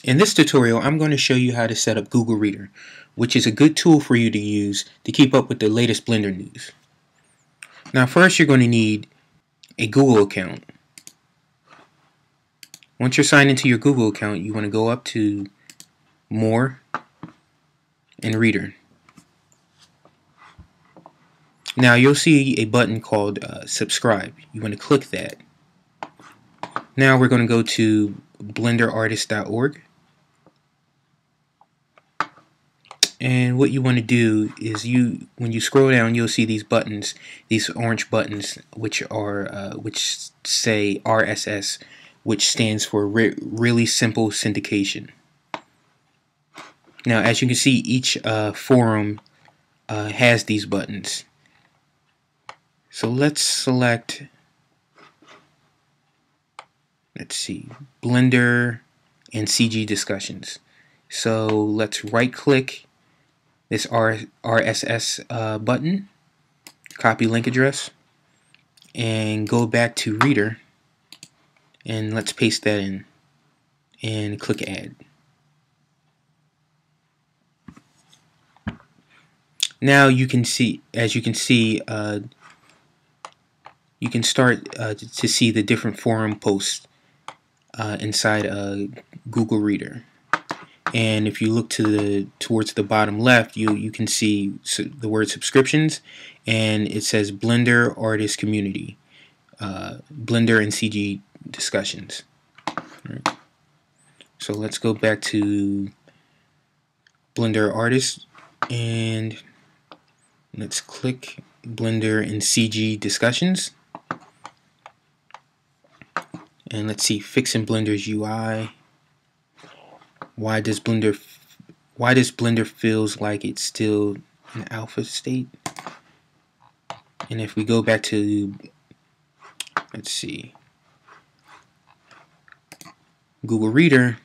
In this tutorial, I'm going to show you how to set up Google Reader, which is a good tool for you to use to keep up with the latest Blender news. Now first you're going to need a Google account. Once you're signed into your Google account, you want to go up to More and Reader. Now you'll see a button called Subscribe. You want to click that. Now we're going to go to blenderartist.org. And what you want to do is when you scroll down, you'll see these buttons, these orange buttons, which say RSS, which stands for Really Simple Syndication. Now, as you can see, each forum has these buttons. So let's select, let's see, Blender and CG discussions. So let's right-click this RSS button, copy link address, and go back to Reader, and let's paste that in, and click Add. Now you can see, as you can see, you can start to see the different forum posts inside Google Reader. And if you look towards the bottom left, you can see the word subscriptions, and it says Blender Artist Community, Blender and CG discussions. Right. So let's go back to Blender Artist, and let's click Blender and CG discussions, and let's see, fixing Blender's UI. Why does Blender feels like it's still in alpha state? And if we go back to, let's see, Google Reader,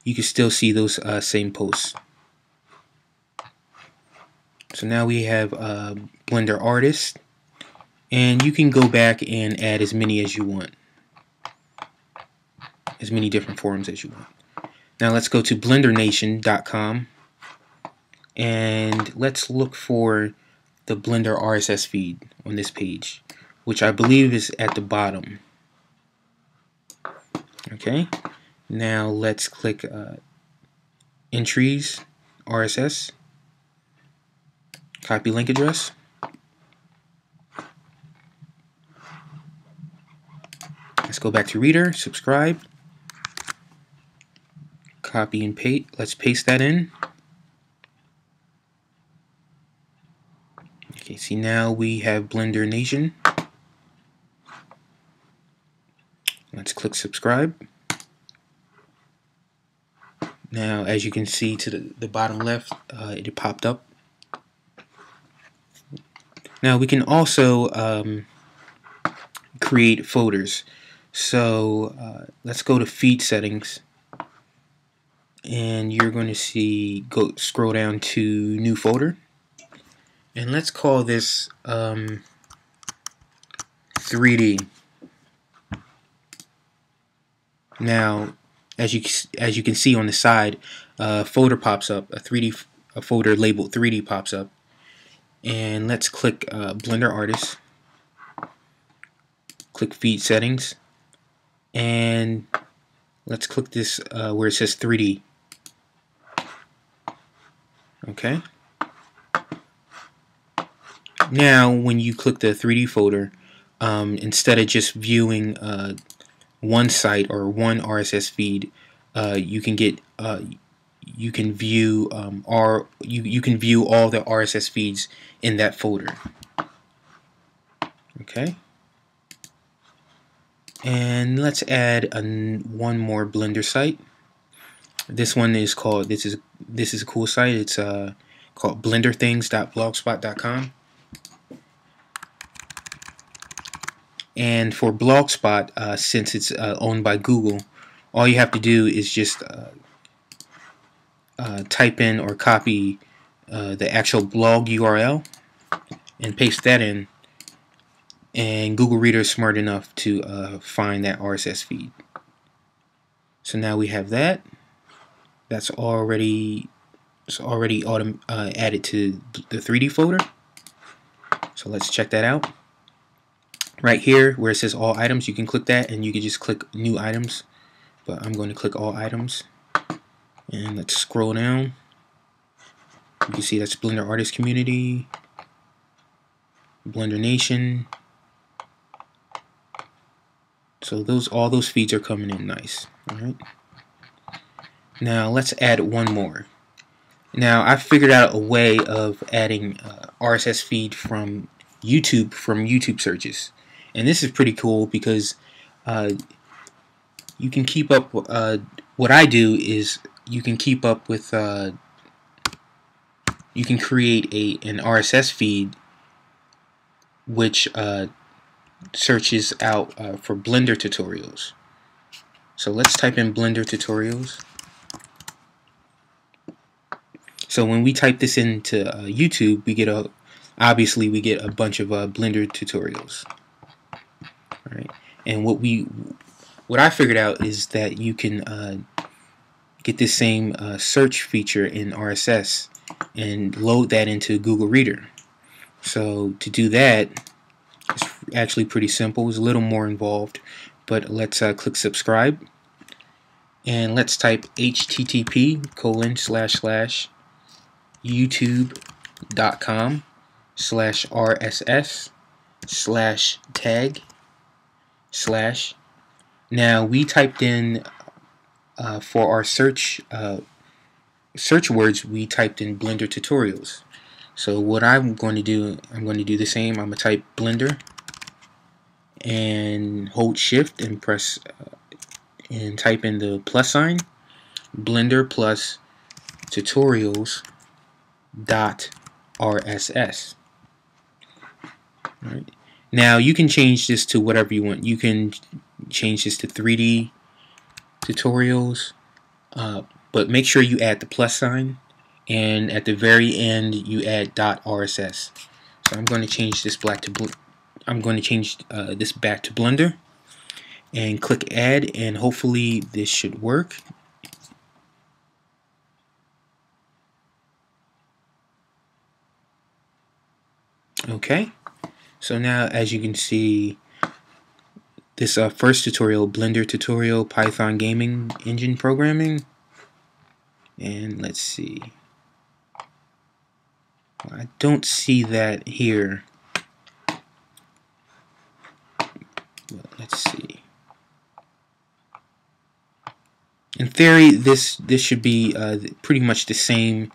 you can still see those same posts. So now we have Blender Artist, and you can go back and add as many as you want, as many different forums as you want. Now let's go to blendernation.com, and let's look for the Blender RSS feed on this page, which I believe is at the bottom. Okay, now let's click Entries, RSS, copy link address, let's go back to Reader, subscribe, copy and paste. Let's paste that in. Okay, see, now we have Blender Nation. Let's click subscribe. Now, as you can see to the bottom left, it popped up. Now we can also create folders. So let's go to feed settings, and you're going to see, scroll down to new folder, and let's call this 3D. Now as you can see on the side, a folder pops up, a folder labeled 3D pops up, and let's click Blender Artist, click feed settings, and let's click this where it says 3D. Okay. Now when you click the 3D folder, instead of just viewing one site or one RSS feed, you can get you can view you can view all the RSS feeds in that folder. Okay. And let's add one more Blender site. This one is called, this is a cool site. It's called blenderthings.blogspot.com. And for Blogspot, since it's owned by Google, all you have to do is just type in or copy the actual blog URL and paste that in, and Google Reader is smart enough to find that RSS feed. So now we have that. That's already added to the 3D folder. So let's check that out. Right here where it says all items, you can click that and you can just click new items. But I'm going to click all items. And let's scroll down. You can see that's Blender Artist Community, Blender Nation. So all those feeds are coming in nice. Alright. Now let's add one more. Now I figured out a way of adding RSS feed from YouTube searches, and this is pretty cool because you can keep up. What I do is you can keep up with. You can create an RSS feed which searches out for Blender tutorials. So let's type in Blender tutorials. So when we type this into YouTube, obviously we get a bunch of Blender tutorials. All right, and what I figured out is that you can get this same search feature in RSS and load that into Google Reader. So to do that, it's actually pretty simple. It's a little more involved, but let's click subscribe, and let's type http://youtube.com/rss/tag/ Now we typed in for our search words, we typed in Blender tutorials. So what I'm going to do the same. I'm going to type Blender and hold Shift and press and type in the plus sign, Blender plus tutorials .rss. Right. Now you can change this to whatever you want. You can change this to 3D tutorials, but make sure you add the plus sign, and at the very end you add .rss. So I'm going to change this back to Blender and click add, and hopefully this should work. Okay, so now as you can see, this first tutorial, Blender tutorial, Python gaming engine programming, and let's see, I don't see that here, but let's see. In theory, this should be pretty much the same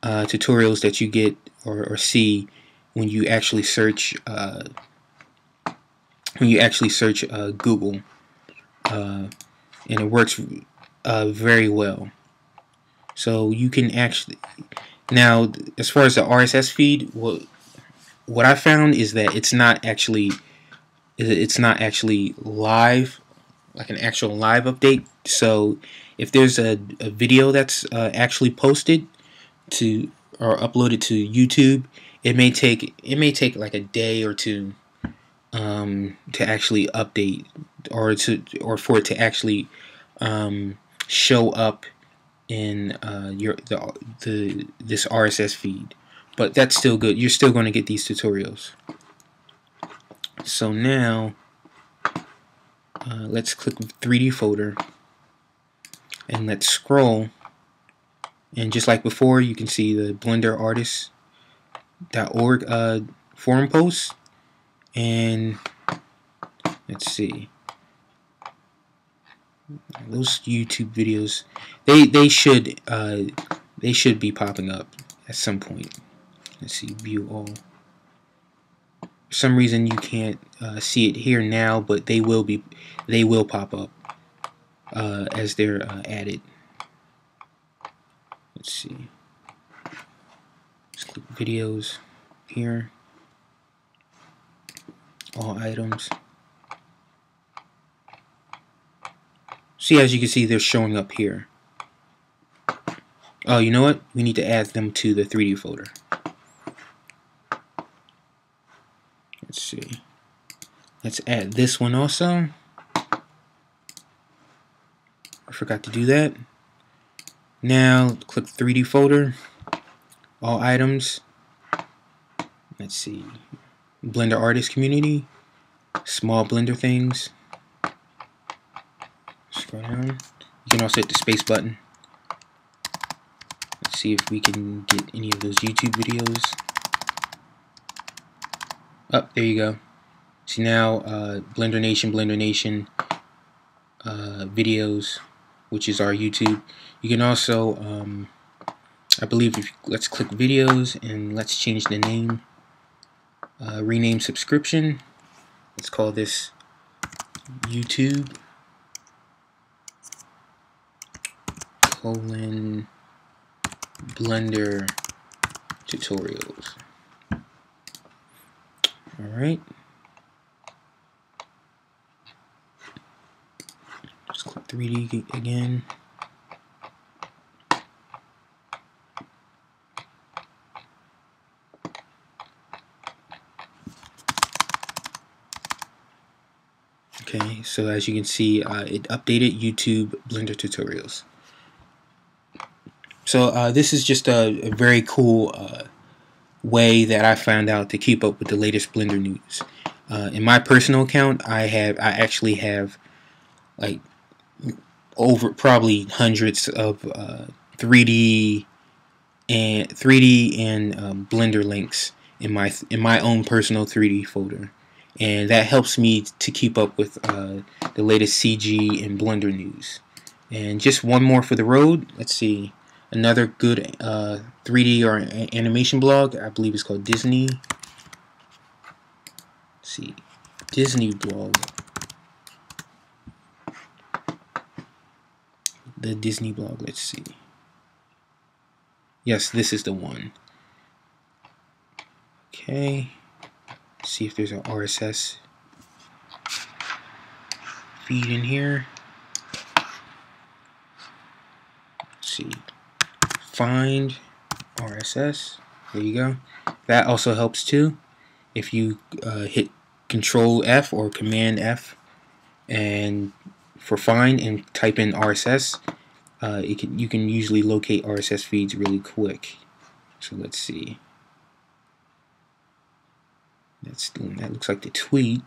tutorials that you get or see when you actually search Google, and it works very well. So you can actually, now as far as the RSS feed, what I found is that it's not actually live, like an actual live update. So if there's a video that's actually posted to or uploaded to YouTube, it may take like a day or two to actually update, or for it to actually show up in this RSS feed. But that's still good. You're still going to get these tutorials. So now let's click 3D folder and let's scroll, and just like before, you can see the blenderartist.org forum posts, and let's see, those YouTube videos, they should be popping up at some point. Let's see, view all. For some reason you can't see it here now, but they will pop up as they're added. Let's see. Just click videos here. All items. See, as you can see, they're showing up here. Oh, you know what? We need to add them to the 3D folder. Let's see. Let's add this one also. forgot to do that. Now click 3D folder, all items. Let's see, Blender artist community, small Blender things. Scroll down. You can also hit the space button. Let's see if we can get any of those YouTube videos. Oh, there you go. See now, Blender Nation videos, which is our YouTube. You can also, I believe, let's click videos and let's change the name. Rename subscription. Let's call this YouTube Blender tutorials. Alright. Just click 3D again. Okay, so as you can see, it updated YouTube Blender tutorials. So this is just a very cool way that I found out to keep up with the latest Blender news. In my personal account, I actually have like over probably hundreds of 3D and Blender links in my own personal 3D folder, and that helps me to keep up with the latest CG and Blender news. And just one more for the road. Let's see. Another good 3D or animation blog, I believe it's called Disney. Let's see, Disney blog. The Disney blog, let's see. Yes, this is the one. Okay, let's see if there's an RSS feed in here. Let's see. Find RSS. There you go. That also helps too. If you hit Control F or Command F and for find and type in RSS, you can usually locate RSS feeds really quick. So let's see. That looks like the tweet.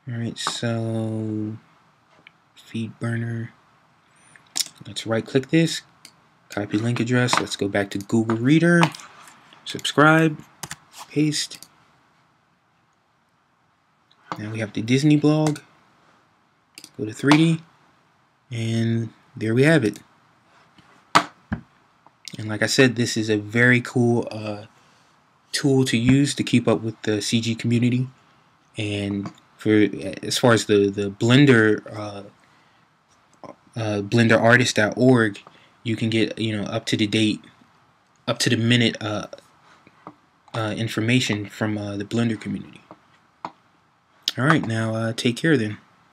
All right, so feed burner. Let's right-click this. Copy link address. Let's go back to Google Reader. Subscribe. Paste. Now we have the Disney blog. Go to 3D. And there we have it. And like I said, this is a very cool tool to use to keep up with the CG community. And as far as the Blender blenderartist.org, you can get up to the minute information from the Blender community. All right, now take care then.